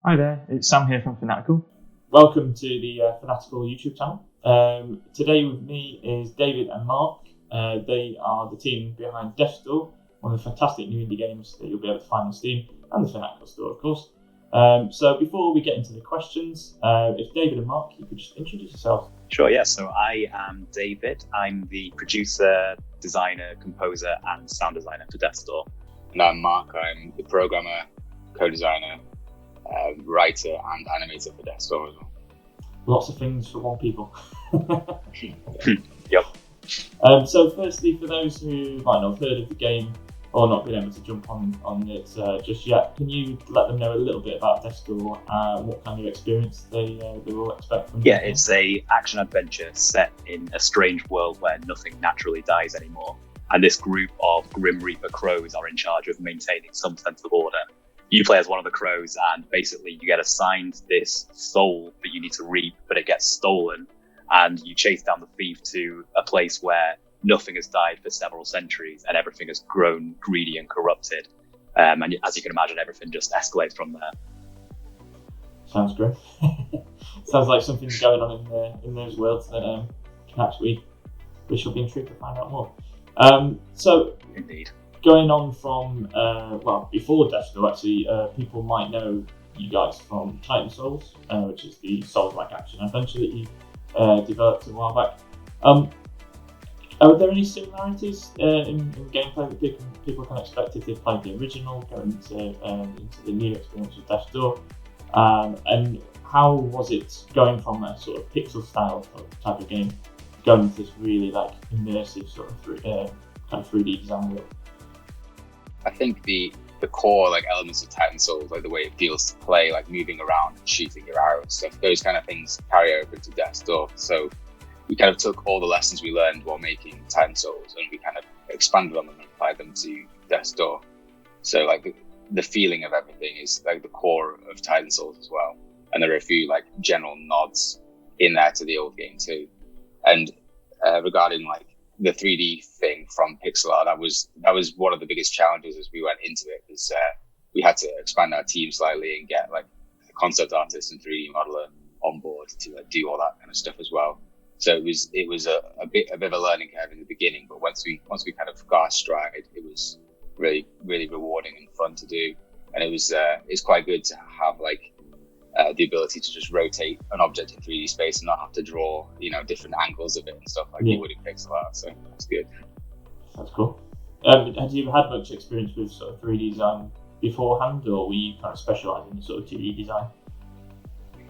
Hi there, it's Sam here from Fanatical. Welcome to the Fanatical YouTube channel. Today with me is David and Mark. They are the team behind Death's Door, one of the fantastic new indie games that you'll be able to find on Steam and the Fanatical store, of course. So before we get into the questions, if David and Mark, you could just introduce yourselves. Sure, yeah. So I am David. I'm the producer, designer, composer, and sound designer for Death's Door. And I'm Mark. I'm the programmer, co-designer, writer and animator for Death's Door as well. Lots of things for one people. Yep. So firstly, for those who might not have heard of the game or not been able to jump on it just yet, can you let them know a little bit about Death's Door, what kind of experience they will expect from it? Yeah, it's a action adventure set in a strange world where nothing naturally dies anymore. And this group of Grim Reaper crows are in charge of maintaining some sense of order. You play as one of the crows, and basically you get assigned this soul that you need to reap, but it gets stolen, and you chase down the thief to a place where nothing has died for several centuries and everything has grown greedy and corrupted. And as you can imagine, everything just escalates from there. Sounds great. Sounds like something's going on in those worlds that we shall be intrigued to find out more. So Indeed. Going on from, before Death's Door, actually, people might know you guys from Titan Souls, which is the Souls-like action adventure that you developed a while back. Are there any similarities in gameplay that people can expect if they've played the original, going into the new experience with Death's Door? And how was it going from a sort of pixel style type of game, going into this really like immersive sort of kind of 3D design world? I think the core elements of Titan Souls, like the way it feels to play, like moving around and shooting your arrow and stuff, those kind of things carry over to Death's Door. So we kind of took all the lessons we learned while making Titan Souls and we kind of expanded on them and applied them to Death's Door. So like the feeling of everything is like the core of Titan Souls as well. And there are a few like general nods in there to the old game too. And regarding like the 3D thing from pixel art, that was one of the biggest challenges as we went into it, because we had to expand our team slightly and get like a concept artist and 3D modeler on board to like do all that kind of stuff as well. So it was a bit of a learning curve in the beginning, but once we kind of got our stride, it was really, really rewarding and fun to do. And it's quite good to have like the ability to just rotate an object in 3D space and not have to draw, different angles of it and stuff like you would in pixel art. So that's good. That's cool. Had you had much experience with sort of 3D design beforehand, or were you kind of specialising in sort of 2D design?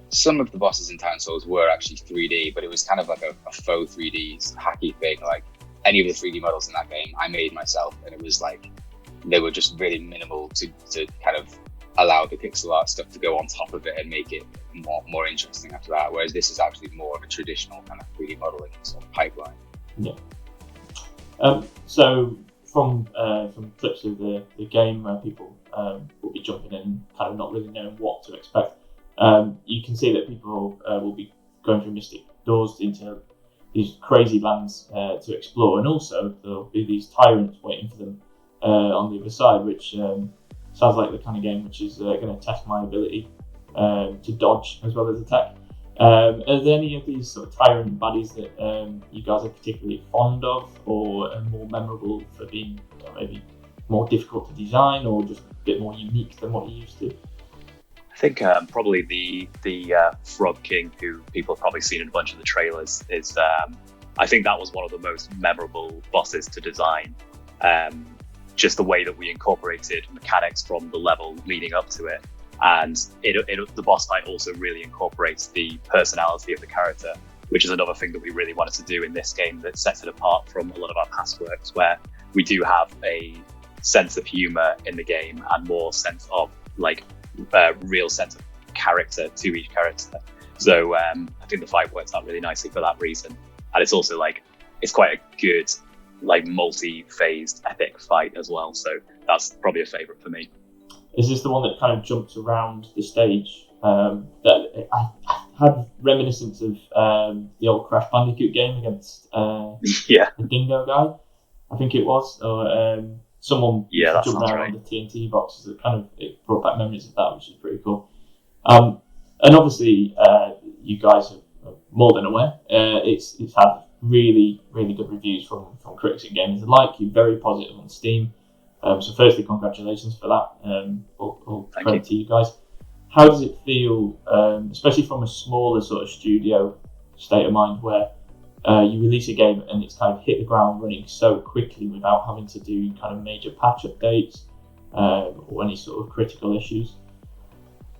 Some of the bosses in Titan Souls were actually 3D, but it was kind of like a faux 3D hacky thing. Like any of the 3D models in that game, I made myself, and it was like they were just really minimal to kind of allow the pixel art stuff to go on top of it and make it more interesting after that. Whereas this is actually more of a traditional kind of 3D modeling sort of pipeline. Yeah. So from clips of the game where people will be jumping in, kind of not really knowing what to expect, you can see that people will be going through mystic doors into these crazy lands to explore, and also there'll be these tyrants waiting for them on the other side, which sounds like the kind of game which is going to test my ability to dodge as well as attack. Are there any of these sort of tyrant baddies that you guys are particularly fond of, or are more memorable for being maybe more difficult to design, or just a bit more unique than what you used to? I think probably the Frog King, who people have probably seen in a bunch of the trailers, is I think that was one of the most memorable bosses to design. Just the way that we incorporated mechanics from the level leading up to it, and the boss fight also really incorporates the personality of the character, which is another thing that we really wanted to do in this game that sets it apart from a lot of our past works, where we do have a sense of humor in the game and more sense of like real sense of character to each character. So I think the fight works out really nicely for that reason, and it's also like it's quite a good like multi-phased epic fight as well, so that's probably a favourite for me. Is this the one that kind of jumps around the stage? That I had reminiscence of the old Crash Bandicoot game against the Dingo guy, I think it was, or someone jumped around on the TNT boxes. It brought back memories of that, which is pretty cool. And obviously, you guys are more than aware. It's had really, really good reviews from critics and gamers alike. You're very positive on Steam. So firstly, congratulations for that. All credit to you guys. How does it feel, especially from a smaller sort of studio state of mind, where you release a game and it's kind of hit the ground running so quickly without having to do kind of major patch updates or any sort of critical issues?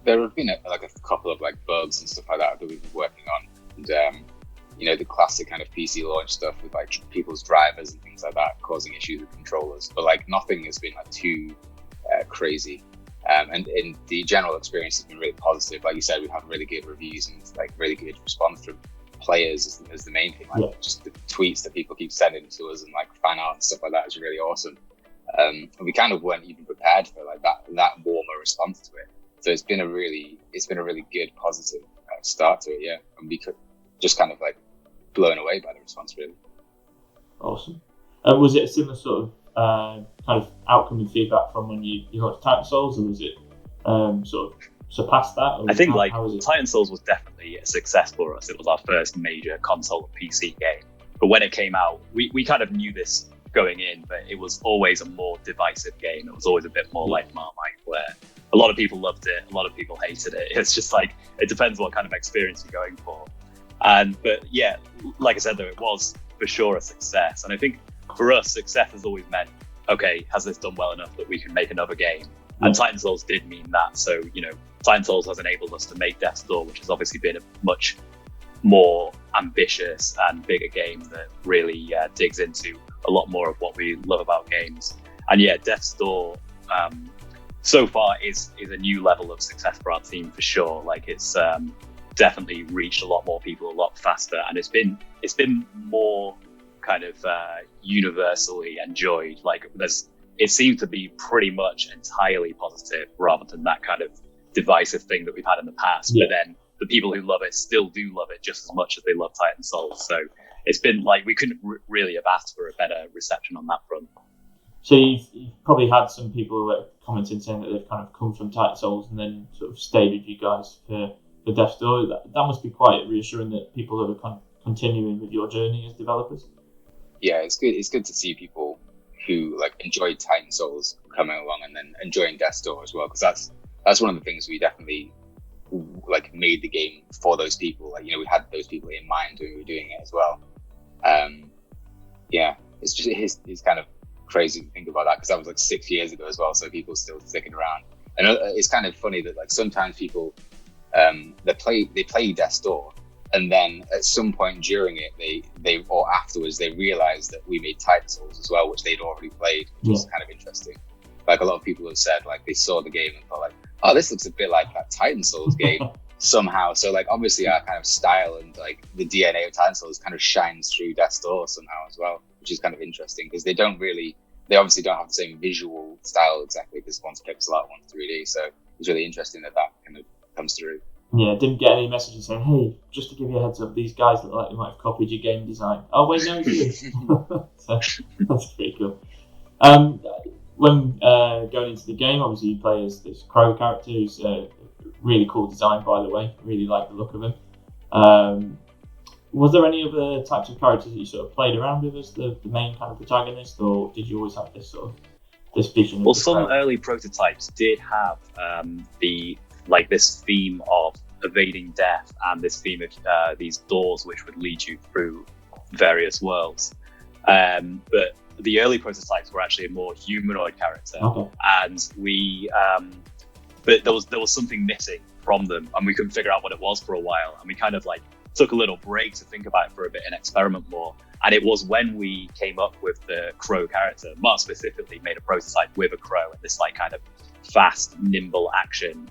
There have been a couple of bugs and stuff like that we've been working on, and the classic kind of PC launch stuff with people's drivers and things like that causing issues with controllers. But nothing has been too crazy. And in the general experience has been really positive. Like you said, we've had really good reviews and really good response from players is the main thing. Just the tweets that people keep sending to us and fan art and stuff like that is really awesome. And we kind of weren't even prepared for that warmer response to it. So it's been a really good positive start to it, yeah. And we could just kind of blown away by the response, really. Awesome. Was it a similar sort of kind of outcome and feedback from when you launched Titan Souls, or was it sort of surpassed that? I think Titan Souls was definitely a success for us. It was our first major console and PC game. But when it came out, we kind of knew this going in, but it was always a more divisive game. It was always a bit more like Marmite, where a lot of people loved it, a lot of people hated it. It's just it depends what kind of experience you're going for. But yeah, like I said, though, it was for sure a success. And I think for us, success has always meant, okay, has this done well enough that we can make another game? And Titan Souls did mean that. So, Titan Souls has enabled us to make Death's Door, which has obviously been a much more ambitious and bigger game that really digs into a lot more of what we love about games. And yeah, Death's Door so far is a new level of success for our team for sure. It's definitely reached a lot more people a lot faster, and it's been more kind of universally enjoyed. It seems to be pretty much entirely positive rather than that kind of divisive thing that we've had in the past. Yeah. But then the people who love it still do love it just as much as they love Titan Souls. So it's been we couldn't really have asked for a better reception on that front. So you've probably had some people who are commenting saying that they've kind of come from Titan Souls and then sort of stayed with you guys for Death's Door. That must be quite reassuring that people are kind of continuing with your journey as developers. Yeah, it's good. It's good to see people who enjoyed Titan Souls coming along and then enjoying Death's Door as well, because that's one of the things we definitely made the game for those people. We had those people in mind when we were doing it as well. Yeah, it's kind of crazy to think about that, because that was 6 years ago as well. So people still sticking around, and it's kind of funny that sometimes people they play Death's Door, and then at some point during it, they or afterwards they realized that we made Titan Souls as well, which they'd already played, which was kind of interesting. A lot of people have said they saw the game and thought oh, this looks a bit like that Titan Souls game somehow. So obviously our kind of style and the DNA of Titan Souls kind of shines through Death's Door somehow as well, which is kind of interesting, because they obviously don't have the same visual style exactly, because one's pixel art, one's 3D. So it's really interesting that kind of comes through. Yeah, didn't get any messages saying, hey, just to give you a heads up, these guys look like they might have copied your game design. Oh, wait, no, you didn't. So that's pretty cool. When going into the game, obviously you play as this Crow character, who's a really cool design, by the way. Really like the look of him. Was there any other types of characters that you sort of played around with as the main kind of protagonist, or did you always have this sort of this vision? Well, some early prototypes did have this theme of evading death and this theme of these doors which would lead you through various worlds. But the early prototypes were actually a more humanoid character, and but there was something missing from them, and we couldn't figure out what it was for a while, and we kind of took a little break to think about it for a bit and experiment more. And it was when we came up with the Crow character, Mark specifically made a prototype with a crow and this kind of fast, nimble action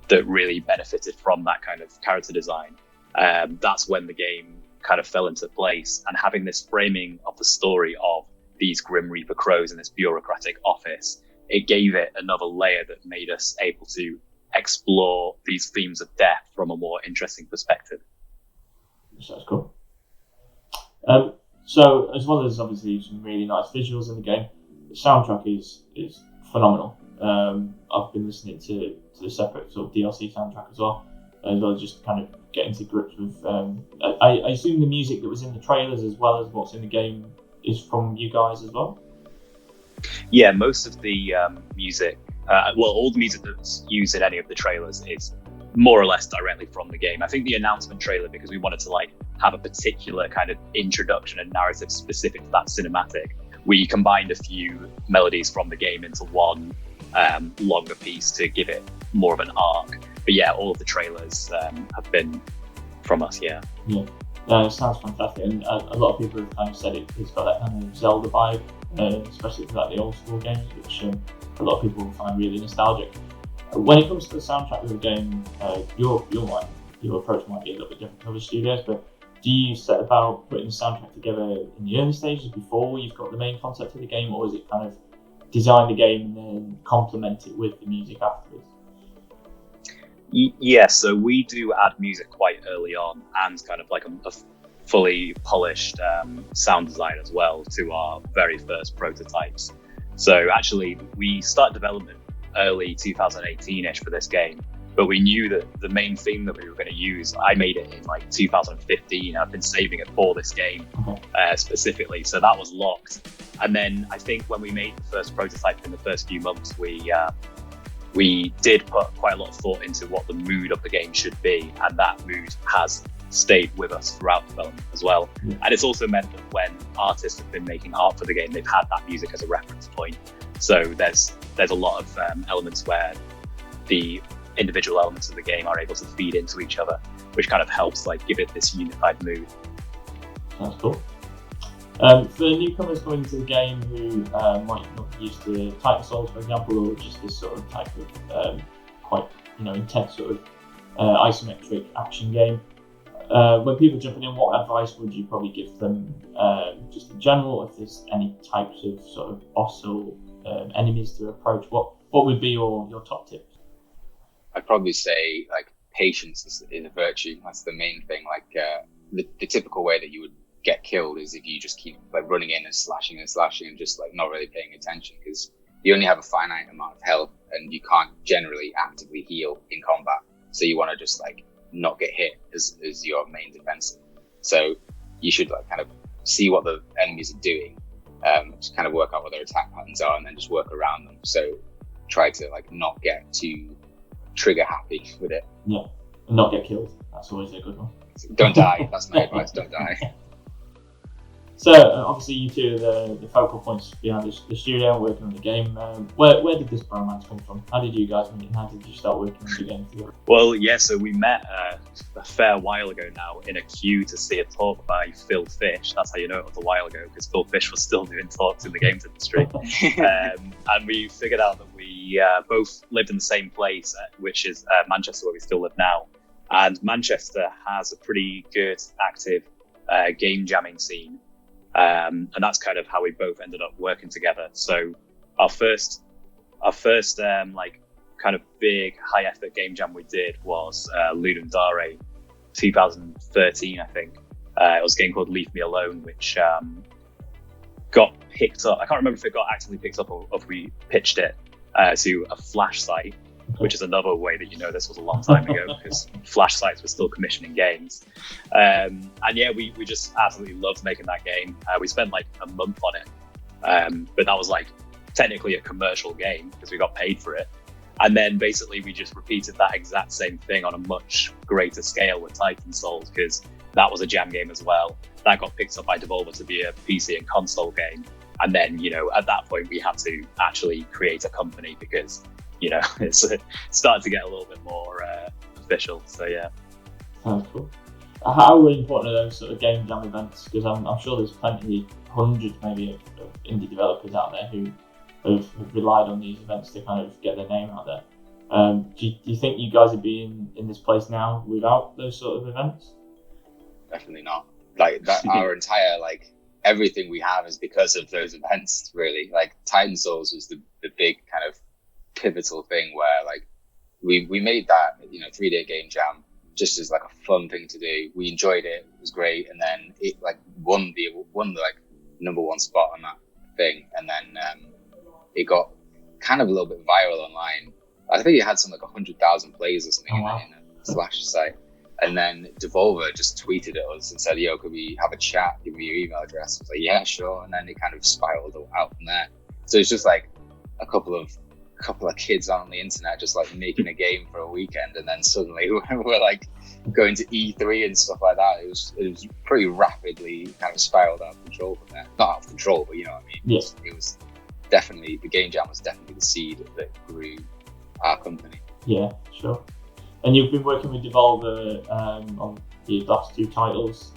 that really benefited from that kind of character design. That's when the game kind of fell into place, and having this framing of the story of these Grim Reaper crows in this bureaucratic office, it gave it another layer that made us able to explore these themes of death from a more interesting perspective. That's cool. So as well as obviously some really nice visuals in the game, the soundtrack is phenomenal. I've been listening to the separate sort of DLC soundtrack as well as just kind of getting to grips with. I assume the music that was in the trailers as well as what's in the game is from you guys as well. Yeah, most of the music, all the music that's used in any of the trailers is more or less directly from the game. I think the announcement trailer, because we wanted to like have a particular kind of introduction and narrative specific to that cinematic, we combined a few melodies from the game into one longer piece to give it more of an arc. But yeah, all of the trailers have been from us. Yeah. It sounds fantastic, and a lot of people have kind of said it's got that kind of Zelda vibe, especially for like the old school games, which a lot of people find really nostalgic. When it comes to the soundtrack of the game, your approach might be a little bit different to other studios, but do you set about putting the soundtrack together in the early stages before you've got the main concept of the game, or is it kind of design the game and then complement it with the music afterwards? Yeah, so we do add music quite early on, and kind of like a fully polished sound design as well to our very first prototypes. So actually, we started development early 2018-ish for this game, but we knew that the main theme that we were going to use, I made it in like 2015. I've been saving it for this game specifically, so that was locked. And then I think when we made the first prototype in the first few months, we did put quite a lot of thought into what the mood of the game should be, and that mood has stayed with us throughout development as well. And it's also meant that when artists have been making art for the game, they've had that music as a reference point. So there's a lot of elements where the individual elements of the game are able to feed into each other, which kind of helps like give it this unified mood. Sounds cool. For newcomers coming into the game who might not be used to Titan Souls, for example, or just this sort of type of quite intense sort of isometric action game, when people jumping in, what advice would you probably give them, just in general? If there's any types of sort of boss or enemies to approach, what would be your top tips? I'd probably say like patience is a virtue. That's the main thing. Like the typical way that you would get killed is if you just keep like running in and slashing and just like not really paying attention, because you only have a finite amount of health and you can't generally actively heal in combat. So you want to just like not get hit as your main defense. So you should like kind of see what the enemies are doing, to kind of work out what their attack patterns are, and then just work around them. So try to like not get too trigger happy with it. Yeah, and not get killed. That's always a good one. Don't die. That's my advice. Don't die. So obviously you two are the focal points behind the studio working on the game. Where did this bromance come from? How did you guys meet, and how did you start working on the game together? Well, yeah, so we met a fair while ago now in a queue to see a talk by Phil Fish. That's how you know it was a while ago, because Phil Fish was still doing talks in the games industry. And we figured out that we both lived in the same place, which is Manchester, where we still live now. And Manchester has a pretty good, active game jamming scene. And that's kind of how we both ended up working together. So our first like kind of big high effort game jam we did was Ludum Dare 2013, I think. It was a game called Leave Me Alone, which got picked up. I can't remember if it got actively picked up or if we pitched it to a Flash site, which is another way that you know this was a long time ago, because Flash sites were still commissioning games. And yeah, we just absolutely loved making that game. We spent like a month on it, but that was like technically a commercial game because we got paid for it. And then basically we just repeated that exact same thing on a much greater scale with Titan Souls, because that was a jam game as well. That got picked up by Devolver to be a PC and console game. And then, at that point we had to actually create a company, because it's starting to get a little bit more official. So yeah. Sounds cool. How important are those sort of game jam events? Because I'm sure there's plenty, hundreds maybe of indie developers out there who have relied on these events to kind of get their name out there. Do you think you guys would be in this place now without those sort of events? Definitely not. Like that, our entire everything we have is because of those events. Really, like Titan Souls was the big kind of pivotal thing where we made that 3-day game jam just as like a fun thing to do. We enjoyed it. It was great, and then it won the number one spot on that thing, and then it got kind of a little bit viral online. I think it had some like 100,000 plays or something wow. in a Slash site. And then Devolver just tweeted at us and said, "Yo, could we have a chat? Give me your email address." I was like, "Yeah, sure." And then it kind of spiraled out from there. So it's just like a couple of kids on the internet just like making a game for a weekend, and then suddenly we're like going to E3 and stuff like that. It was pretty rapidly kind of spiraled out of control from there. Not out of control, but you know what I mean. Yes. It was definitely, the game jam was definitely the seed that grew our company. Yeah, sure. And you've been working with Devolver on the last 2 titles.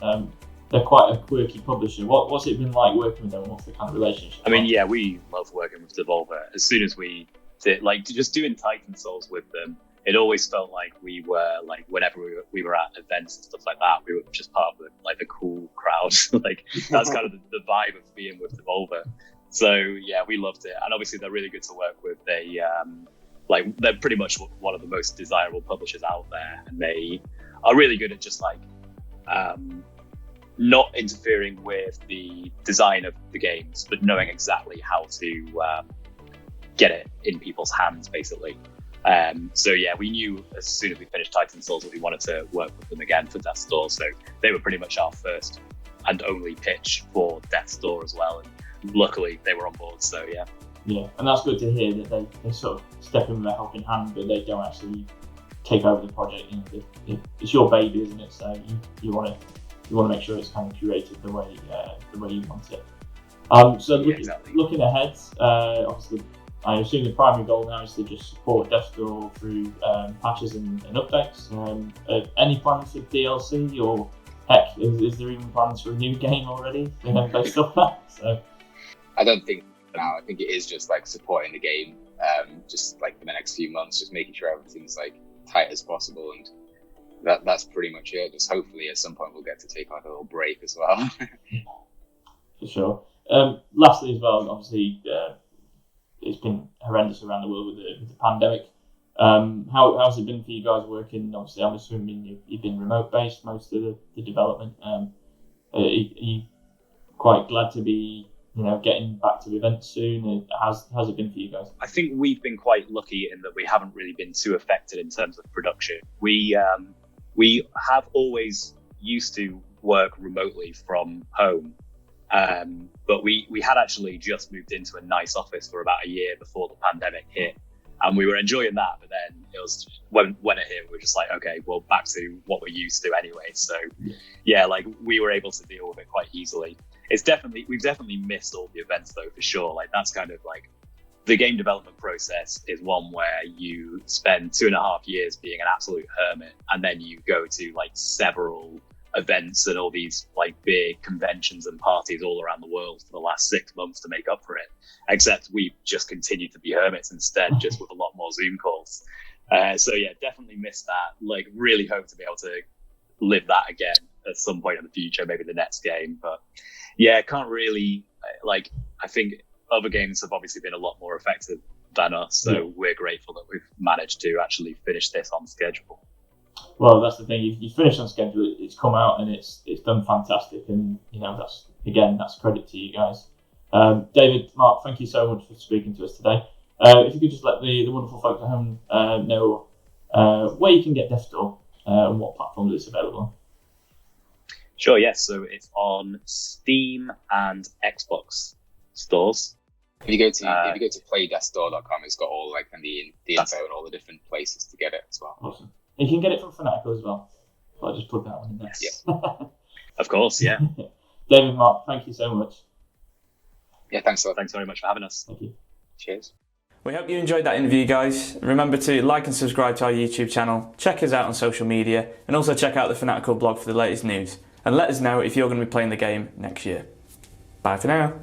They're quite a quirky publisher. What's it been like working with them? What's the kind of relationship? I mean, yeah, we love working with Devolver. As soon as we did, like, just doing Titan Souls with them, it always felt like we were, like, whenever we were at events and stuff like that, we were just part of the cool crowd. Like, that's kind of the vibe of being with Devolver. So yeah, we loved it, and obviously they're really good to work with. They're pretty much one of the most desirable publishers out there, and they are really good at just not interfering with the design of the games, but knowing exactly how to get it in people's hands, basically. So yeah, we knew as soon as we finished Titan Souls that we wanted to work with them again for Death's Door. So they were pretty much our first and only pitch for Death's Door as well. And luckily they were on board. So yeah. Yeah, and that's good to hear that they sort of step in with a helping hand, but they don't actually take over the project. You know, it's your baby, isn't it? So you want to make sure it's kind of curated the way you want it. Looking ahead, obviously, I assume the primary goal now is to just support Death's Door through patches and updates. Any plans for DLC, or heck, is there even plans for a new game already based off that? So I don't think now. I think it is just like supporting the game, just like for the next few months, just making sure everything's like tight as possible, and that's pretty much it. Just hopefully at some point we'll get to take like a little break as well. For sure. Lastly, as well, obviously, it's been horrendous around the world with the pandemic. How's it been for you guys working? Obviously, I'm assuming you've been remote based most of the development. Are you quite glad to be getting back to events soon? How's it been for you guys? I think we've been quite lucky in that we haven't really been too affected in terms of production. We have always used to work remotely from home, but we had actually just moved into a nice office for about a year before the pandemic hit, and we were enjoying that. But then it was when it hit, we were just like, okay, well, back to what we're used to anyway. So yeah, like we were able to deal with it quite easily. We've definitely missed all the events though, for sure. Like that's kind of like the game development process is one where you spend 2.5 years being an absolute hermit, and then you go to like several events and all these like big conventions and parties all around the world for the last 6 months to make up for it. Except we've just continued to be hermits instead, just with a lot more Zoom calls. So yeah, definitely missed that. Like really hope to be able to live that again at some point in the future, maybe the next game. But yeah, can't really, I think other games have obviously been a lot more effective than us, so we're grateful that we've managed to actually finish this on schedule. Well, that's the thing, you finished on schedule, it's come out and it's done fantastic, and that's credit to you guys. David, Mark, thank you so much for speaking to us today. If you could just let the wonderful folks at home know where you can get Death's Door and what platforms it's available on. Sure, yes. So it's on Steam and Xbox stores. If you go to playdeathsdoor.com, it's got all like the info and all the different places to get it as well. Awesome. And you can get it from Fanatical as well. So I just put that one in there. Yes. Of course, yeah. David, Mark, thank you so much. Yeah, thanks a lot. Thanks very much for having us. Thank you. Cheers. We hope you enjoyed that interview, guys. Remember to like and subscribe to our YouTube channel, check us out on social media, and also check out the Fanatical blog for the latest news. And let us know if you're going to be playing the game next year. Bye for now.